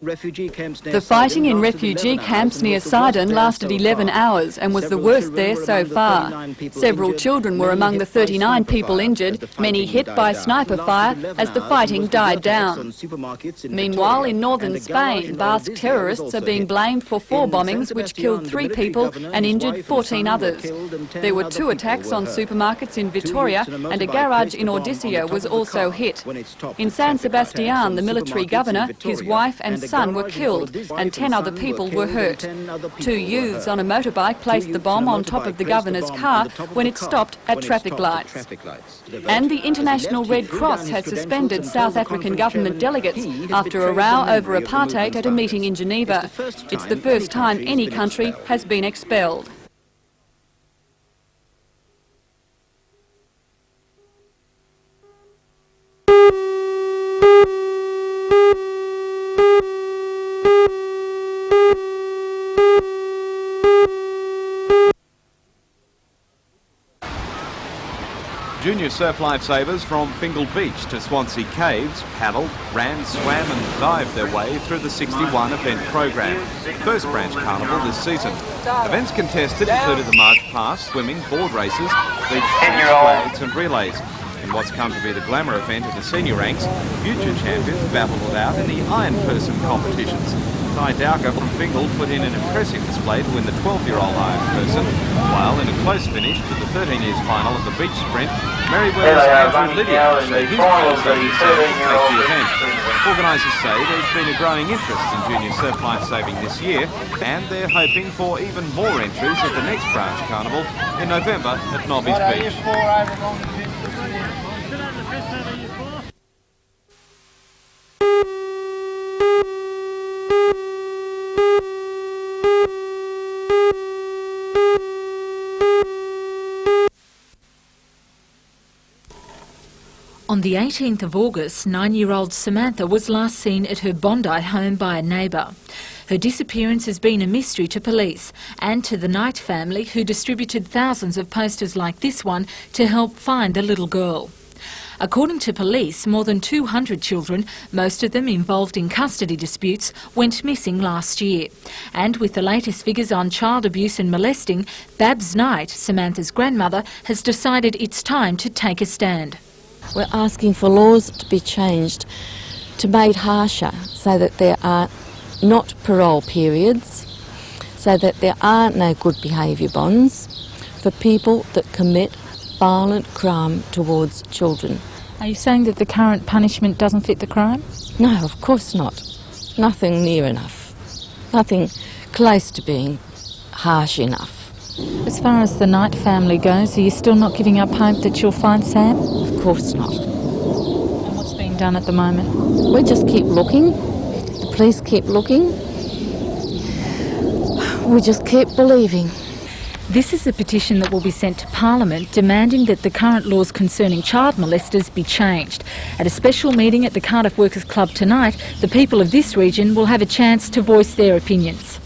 The fighting in refugee camps near Sidon lasted 11 hours and was the worst there so far. Several children were among the 39 people injured, many hit by sniper fire as the fighting died down. Meanwhile, in northern Spain, Basque terrorists are being blamed for 4 bombings which killed 3 people and injured 14 others. There were 2 attacks on supermarkets in Vitoria and a garage in Ordizia was also hit. In San Sebastián, the military governor, his wife and son were killed and 10 other people were hurt. 2 youths on a motorbike placed the bomb on top of the governor's car when it stopped at traffic lights. And the International Red Cross has suspended South African government delegates after a row over apartheid at a meeting in Geneva. It's the first time any country has been expelled. Junior surf lifesavers from Fingal Beach to Swansea Caves paddled, ran, swam and dived their way through the 61 event program, first branch carnival this season. Events contested included the march past, swimming, board races, beach flags and relays. In what's come to be the glamour event in the senior ranks, future champions battled it out in the iron person competitions. Ty Dowker from Fingal put in an impressive display to win the 12-year-old iron person, while in a close finish to the 13 years final of the beach sprint, Merriweather's Andrew Lydia showed his close to take the event. Organisers say there's been a growing interest in junior surf lifesaving this year, and they're hoping for even more entries at the next branch carnival in November at Nobby's Beach. On the 18th of August, 9-year-old Samantha was last seen at her Bondi home by a neighbour. Her disappearance has been a mystery to police and to the Knight family, who distributed thousands of posters like this one to help find the little girl. According to police, more than 200 children, most of them involved in custody disputes, went missing last year. And with the latest figures on child abuse and molesting, Babs Knight, Samantha's grandmother, has decided it's time to take a stand. We're asking for laws to be changed to made harsher so that there are not parole periods, so that there are no good behaviour bonds for people that commit violent crime towards children. Are you saying that the current punishment doesn't fit the crime? No, of course not. Nothing near enough. Nothing close to being harsh enough. As far as the Knight family goes, are you still not giving up hope that you'll find Sam? Of course not. And what's being done at the moment? We just keep looking. The police keep looking. We just keep believing. This is a petition that will be sent to Parliament demanding that the current laws concerning child molesters be changed. At a special meeting at the Cardiff Workers Club tonight, the people of this region will have a chance to voice their opinions.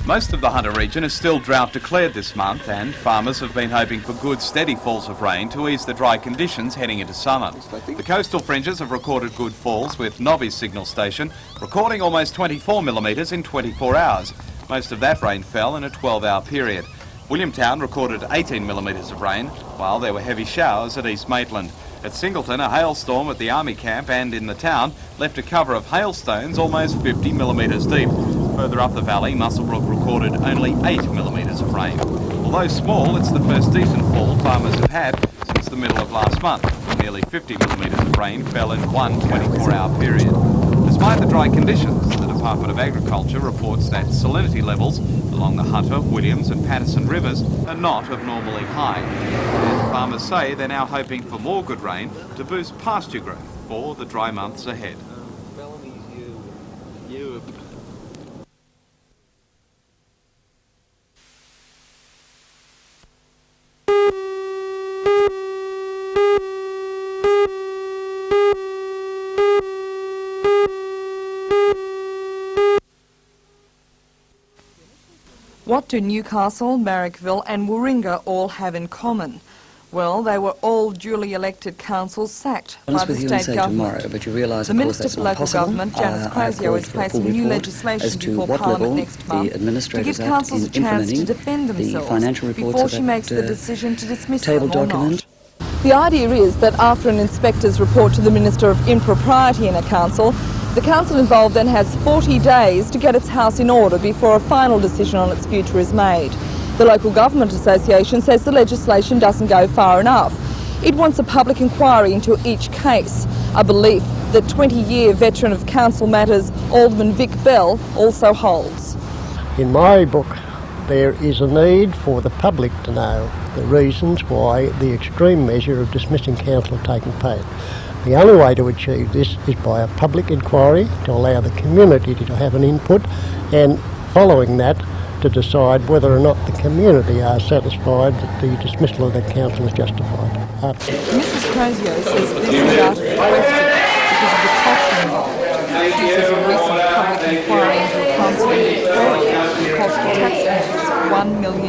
Most of the Hunter region is still drought declared this month, and farmers have been hoping for good steady falls of rain to ease the dry conditions heading into summer. The coastal fringes have recorded good falls, with Nobby's signal station recording almost 24 millimetres in 24 hours. Most of that rain fell in a 12-hour period. Williamtown recorded 18 millimetres of rain, while there were heavy showers at East Maitland. At Singleton, a hailstorm at the army camp and in the town left a cover of hailstones almost 50 millimetres deep. Further up the valley, Muswellbrook recorded only 8 millimetres of rain. Although small, it's the first decent fall farmers have had since the middle of last month. Nearly 50 millimetres of rain fell in one 24-hour period. Despite the dry conditions, the Department of Agriculture reports that salinity levels along the Hunter, Williams and Patterson rivers are not abnormally high. And farmers say they're now hoping for more good rain to boost pasture growth for the dry months ahead. What do Newcastle, Marrickville and Warringah all have in common? Well, they were all duly elected councils sacked by the state government. The Minister for Local Government, Janice Crasio, is placing new legislation before Parliament next month to give councils a chance to defend themselves before she makes the decision to dismiss them or not. The idea is that after an inspector's report to the Minister of Impropriety in a council, the council involved then has 40 days to get its house in order before a final decision on its future is made. The Local Government Association says the legislation doesn't go far enough. It wants a public inquiry into each case, a belief that 20-year veteran of council matters Alderman Vic Bell also holds. In my book, there is a need for the public to know the reasons why the extreme measure of dismissing council have taken place. The only way to achieve this is by a public inquiry to allow the community to have an input, and following that to decide whether or not the community are satisfied that the dismissal of the council is justified. Mrs Crasio says this is out of the question because of the cost involved. She says a recent public inquiry into a council in Victoria cost the taxpayers $1 million.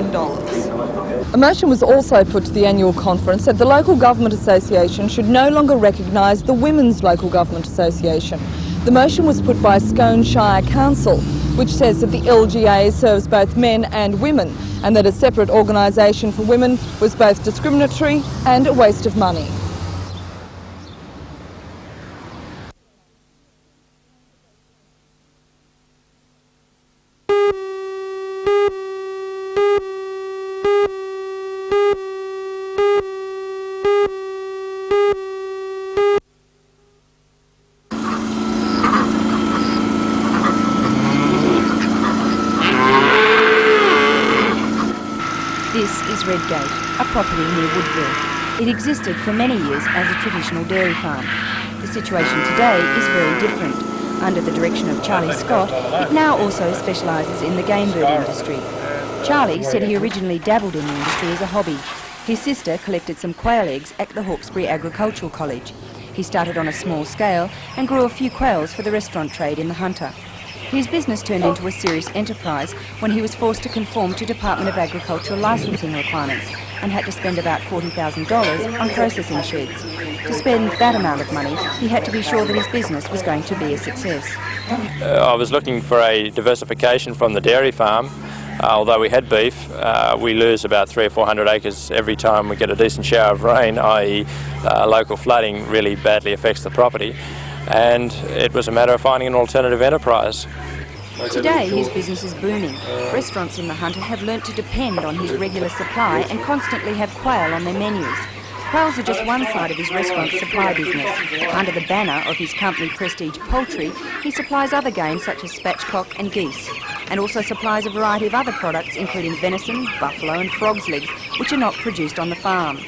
A motion was also put to the annual conference that the Local Government Association should no longer recognise the Women's Local Government Association. The motion was put by Scone Shire Council, which says that the LGA serves both men and women, and that a separate organisation for women was both discriminatory and a waste of money. This is Redgate, a property near Woodville. It existed for many years as a traditional dairy farm. The situation today is very different. Under the direction of Charlie Scott, it now also specialises in the game bird industry. Charlie said he originally dabbled in the industry as a hobby. His sister collected some quail eggs at the Hawkesbury Agricultural College. He started on a small scale and grew a few quails for the restaurant trade in the Hunter. His business turned into a serious enterprise when he was forced to conform to Department of Agricultural licensing requirements and had to spend about $40,000 on processing sheds. To spend that amount of money, he had to be sure that his business was going to be a success. I was looking for a diversification from the dairy farm. Although we had beef, we lose about 300 or 400 acres every time we get a decent shower of rain, i.e. Local flooding really badly affects the property. And it was a matter of finding an alternative enterprise. Today his business is booming. Restaurants in the Hunter have learnt to depend on his regular supply and constantly have quail on their menus. Quails are just one side of his restaurant supply business. Under the banner of his company Prestige Poultry, he supplies other game such as spatchcock and geese, and also supplies a variety of other products including venison, buffalo and frog's legs, which are not produced on the farm.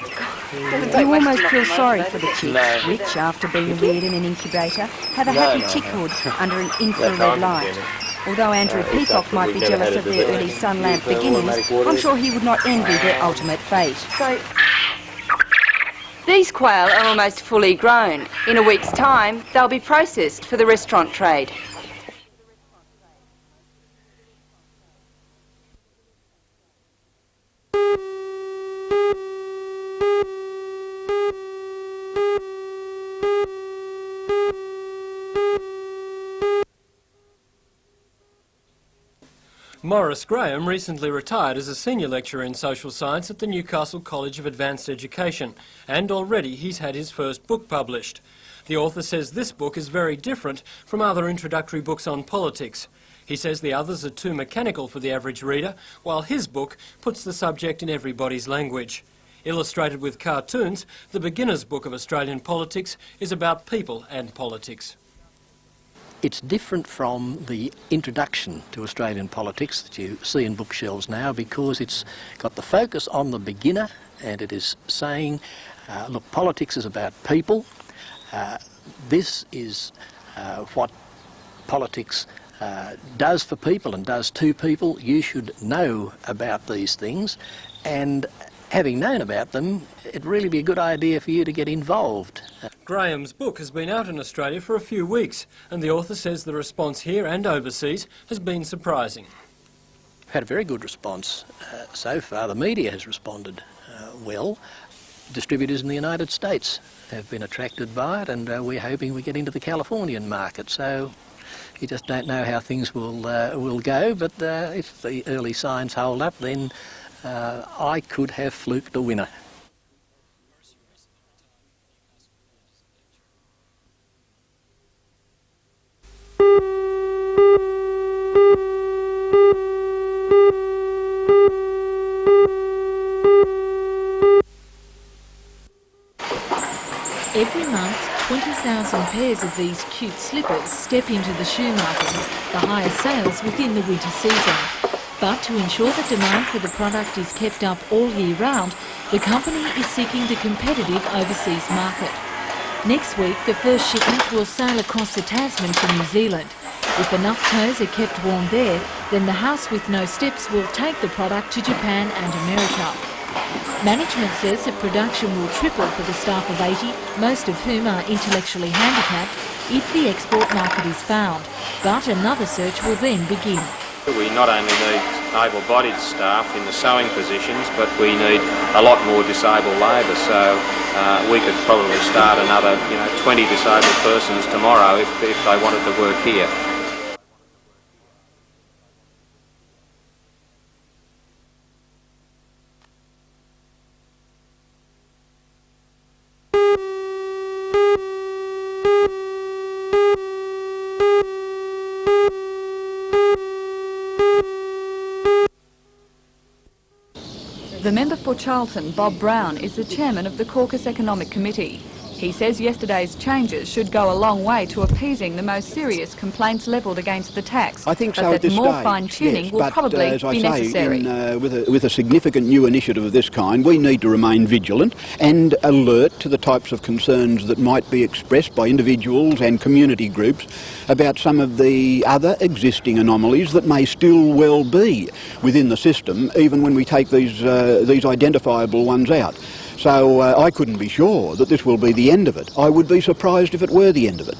You almost feel sorry for the chicks, which, after being reared in an incubator, have a happy chickhood under an infrared light. Although Andrew Peacock might be jealous of their early sun lamp beginnings, I'm sure he would not envy their ultimate fate. These quail are almost fully grown. In a week's time, they'll be processed for the restaurant trade. Maurice Graham recently retired as a senior lecturer in social science at the Newcastle College of Advanced Education, and already he's had his first book published. The author says this book is very different from other introductory books on politics. He says the others are too mechanical for the average reader, while his book puts the subject in everybody's language. Illustrated with cartoons, the beginner's book of Australian politics is about people and politics. It's different from the introduction to Australian politics that you see in bookshelves now, because it's got the focus on the beginner, and it is saying, look, politics is about people. This is what politics does for people and does to people. You should know about these things, and having known about them, it'd really be a good idea for you to get involved. Graham's book has been out in Australia for a few weeks, and the author says the response here and overseas has been surprising. had a very good response so far. The media has responded well. Distributors in the United States have been attracted by it, and we're hoping we get into the Californian market. So you just don't know how things will go, but if the early signs hold up, then I could have fluked a winner. Every month, 20,000 pairs of these cute slippers step into the shoe market, the highest sales within the winter season. But to ensure that demand for the product is kept up all year round, the company is seeking the competitive overseas market. Next week, the first shipment will sail across the Tasman to New Zealand. If enough toes are kept warm there, then the house with no steps will take the product to Japan and America. Management says that production will triple for the staff of 80, most of whom are intellectually handicapped, if the export market is found. But another search will then begin. We not only need able-bodied staff in the sewing positions, but we need a lot more disabled labour. So we could probably start another 20 disabled persons tomorrow if they wanted to work here. The member for Charlton, Bob Brown, is the chairman of the Caucus Economic Committee. He says yesterday's changes should go a long way to appeasing the most serious complaints levelled against the tax. I think but so that at this more stage, fine-tuning yes, will but, probably as I be say, necessary. With a significant new initiative of this kind, we need to remain vigilant and alert to the types of concerns that might be expressed by individuals and community groups about some of the other existing anomalies that may still well be within the system, even when we take these identifiable ones out. So I couldn't be sure that this will be the end of it. I would be surprised if it were the end of it.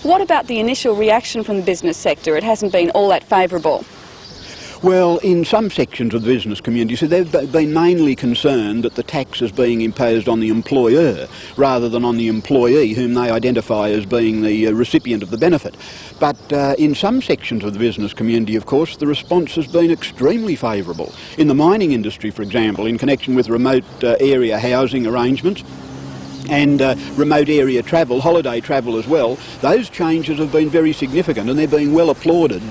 What about the initial reaction from the business sector? It hasn't been all that favourable. Well, in some sections of the business community, so they've been mainly concerned that the tax is being imposed on the employer rather than on the employee, whom they identify as being the recipient of the benefit. But in some sections of the business community, of course, the response has been extremely favourable. In the mining industry, for example, in connection with remote area housing arrangements, and remote area travel, holiday travel as well, those changes have been very significant and they're being well applauded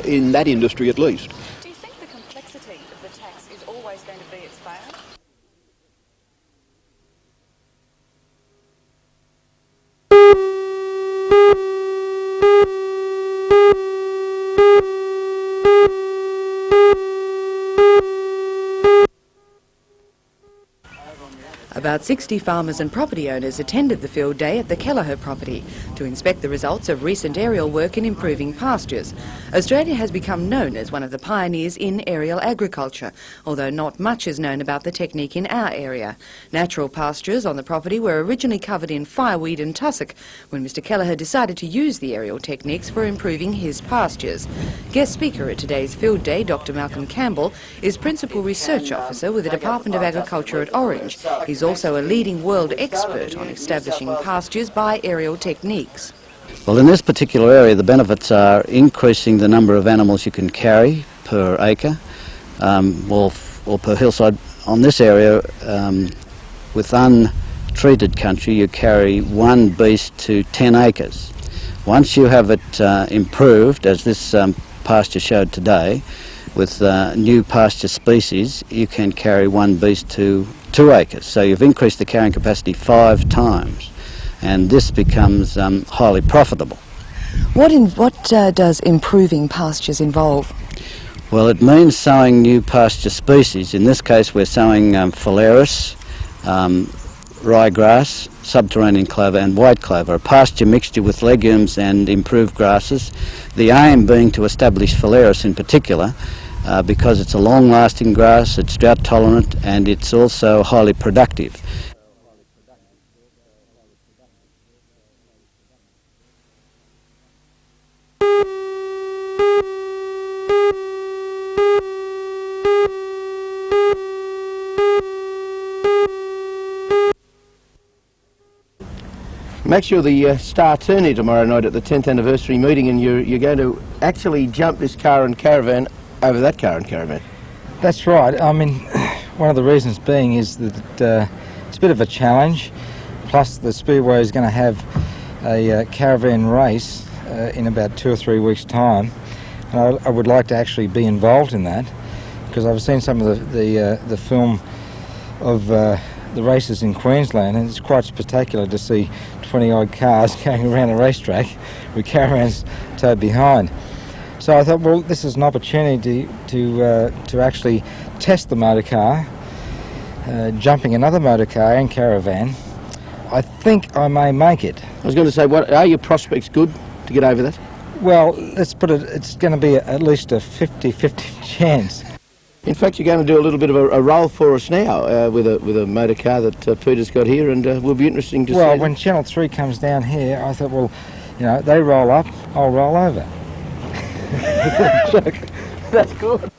in that industry at least. Do you think the complexity of the tax is always going to be its fail? About 60 farmers and property owners attended the field day at the Kelleher property to inspect the results of recent aerial work in improving pastures. Australia has become known as one of the pioneers in aerial agriculture, although not much is known about the technique in our area. Natural pastures on the property were originally covered in fireweed and tussock when Mr Kelleher decided to use the aerial techniques for improving his pastures. Guest speaker at today's field day, Dr Malcolm Campbell, is Principal Research Officer with the Department of Agriculture at Orange. He's also a leading world expert on establishing pastures by aerial techniques. Well, in this particular area, the benefits are increasing the number of animals you can carry per acre or per hillside. On this area, with untreated country, you carry one beast to 10 acres. Once you have it improved, as this pasture showed today, with new pasture species, you can carry one beast to 2 acres. So you've increased the carrying capacity 5 times, and this becomes highly profitable. What does improving pastures involve? Well, it means sowing new pasture species. In this case, we're sowing phalaris, ryegrass, subterranean clover and white clover, a pasture mixture with legumes and improved grasses. The aim being to establish phalaris in particular, because it's a long-lasting grass, it's drought-tolerant, and it's also highly productive. Max, you're the star turner tomorrow night at the 10th anniversary meeting, and you're going to actually jump this car and caravan over that car and caravan. That's right. I mean, one of the reasons being is that it's a bit of a challenge, plus the Speedway is going to have a caravan race in about 2 or 3 weeks' time, and I would like to actually be involved in that, because I've seen some of the film of the races in Queensland, and it's quite spectacular to see 20-odd cars going around a racetrack with caravans towed behind. So I thought, well, this is an opportunity to actually test the motor car, jumping another motor car and caravan. I think I may make it. I was going to say, what are your prospects good to get over that? Well, let's put it, it's going to be at least a 50-50 chance. In fact, you're going to do a little bit of a roll for us now with a motor car that Peter's got here, and will be interesting to see. Well, when Channel 3 comes down here, I thought, well, you know, they roll up, I'll roll over. That's good.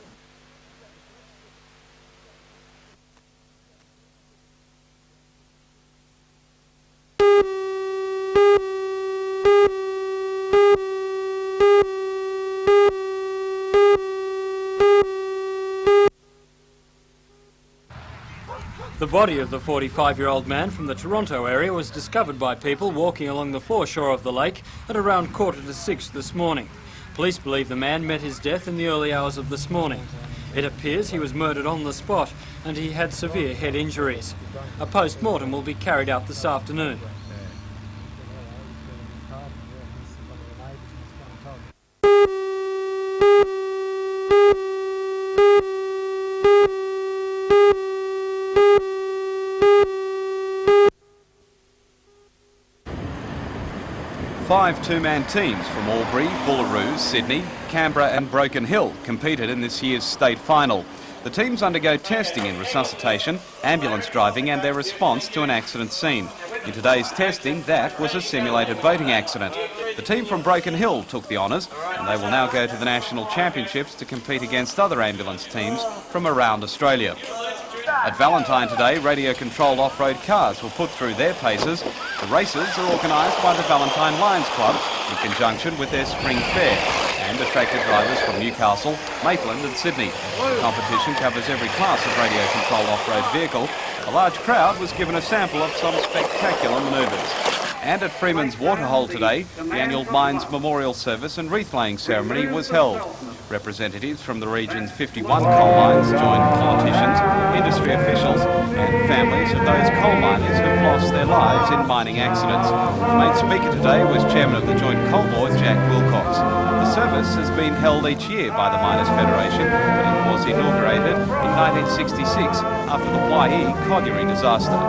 The body of the 45-year-old man from the Toronto area was discovered by people walking along the foreshore of the lake at around 5:45 this morning. Police believe the man met his death in the early hours of this morning. It appears he was murdered on the spot and he had severe head injuries. A post-mortem will be carried out this afternoon. Five two-man teams from Albury, Bullaroo, Sydney, Canberra and Broken Hill competed in this year's state final. The teams undergo testing in resuscitation, ambulance driving and their response to an accident scene. In today's testing, that was a simulated boating accident. The team from Broken Hill took the honours, and they will now go to the National Championships to compete against other ambulance teams from around Australia. At Valentine today, radio-controlled off-road cars will put through their paces. The races are organised by the Valentine Lions Club in conjunction with their spring fair and attracted drivers from Newcastle, Maitland and Sydney. The competition covers every class of radio-controlled off-road vehicle. A large crowd was given a sample of some spectacular manoeuvres. And at Freeman's Waterhole today, the annual Mines Memorial Service and wreath-laying ceremony was held. Representatives from the region's 51 coal mines joined politicians, industry officials and families of those coal miners who have lost their lives in mining accidents. The main speaker today was Chairman of the Joint Coal Board, Jack Wilcox. The service has been held each year by the Miners Federation and was inaugurated in 1966 after the Waihi colliery disaster.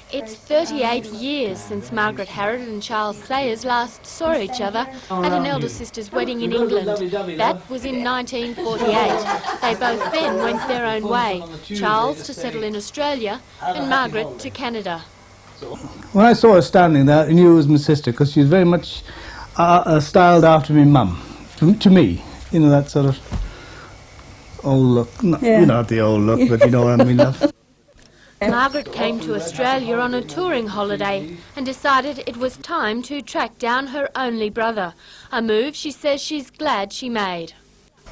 It's 38 years since Margaret Harrod and Charles Sayers last saw each other at an elder sister's wedding in England. That was in 1948. They both then went their own way, Charles to settle in Australia and Margaret to Canada. When I saw her standing there, I knew it was my sister, because she's very much styled after my mum, to me. You know, that sort of old look. Yeah. You know, not the old look, but you know what I mean, love. Margaret came to Australia on a touring holiday and decided it was time to track down her only brother, a move she says she's glad she made.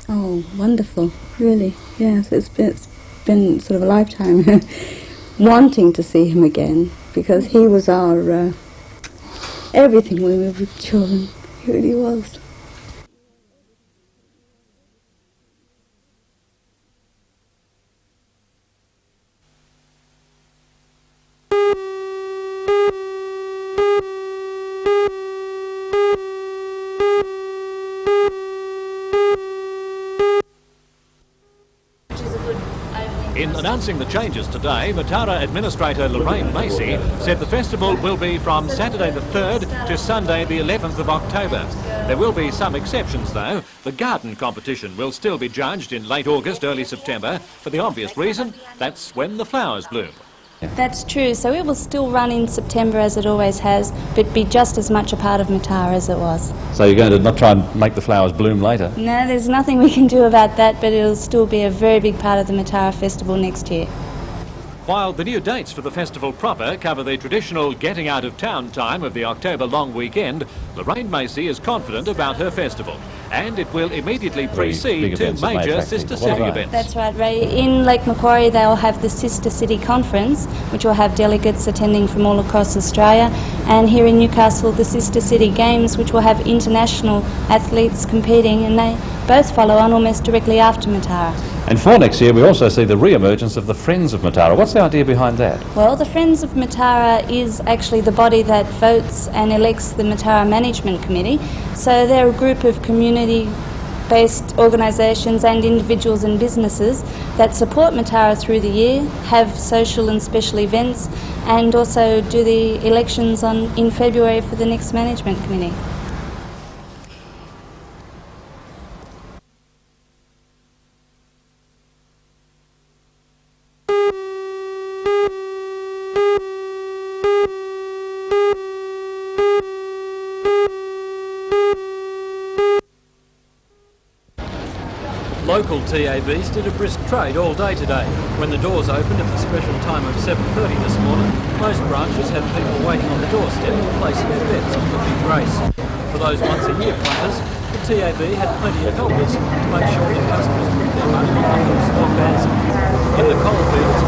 Oh, wonderful, really, yes, it's been sort of a lifetime wanting to see him again, because he was our everything when we were children, he really was. In announcing the changes today, Matara Administrator Lorraine Macy said the festival will be from Saturday the 3rd to Sunday the 11th of October. There will be some exceptions though. The garden competition will still be judged in late August, early September, for the obvious reason that's when the flowers bloom. That's true, so it will still run in September as it always has, but be just as much a part of Matara as it was. So you're going to not try and make the flowers bloom later? No, there's nothing we can do about that, but it'll still be a very big part of the Matara Festival next year. While the new dates for the festival proper cover the traditional getting out of town time of the October long weekend, Lorraine Macy is confident about her festival, and it will immediately precede two major sister city events. That's right, Ray. In Lake Macquarie they'll have the Sister City Conference, which will have delegates attending from all across Australia, and here in Newcastle the Sister City Games, which will have international athletes competing, and they both follow on almost directly after Matara. And for next year we also see the re-emergence of the Friends of Matara. What's the idea behind that? Well, the Friends of Matara is actually the body that votes and elects the Matara Management Committee. So they're a group of community-based organisations and individuals and businesses that support Matara through the year, have social and special events, and also do the elections in February for the next Management Committee. Local TABs did a brisk trade all day today. When the doors opened at the special time of 7:30 this morning, most branches had people waiting on the doorstep to place their bets on the big race. For those once-a-year punters, the TAB had plenty of helpers to make sure that customers put their money on the horse they fancy. In the coalfields,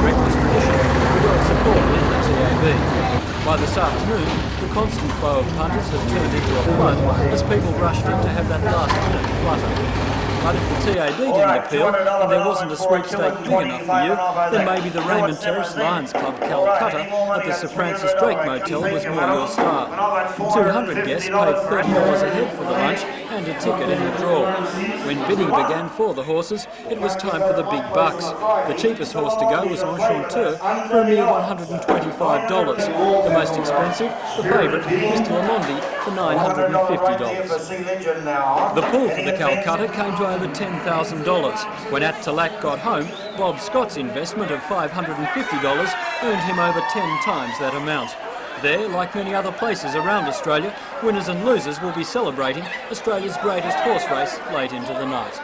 breakfast tradition well supported in the TAB. By this afternoon, the constant flow of punters had turned into a flood as people rushed in to have that last-minute flutter. But if the TAB didn't appeal and there wasn't a sweepstake big enough for you, then maybe the Raymond Terrace Lions Club Calcutta at the Sir Francis Drake Motel was more your style. 200 guests paid $30 a head for the lunch and a ticket in the draw. When bidding began for the horses, it was time for the big bucks. The cheapest horse to go was Enchanteur for a mere $125. The most expensive, the favourite, Mr. Lamondi, for $950. The pool for the Calcutta came to over $10,000. When At Talak got home, Bob Scott's investment of $550 earned him over 10 times that amount. There, like many other places around Australia, winners and losers will be celebrating Australia's greatest horse race late into the night.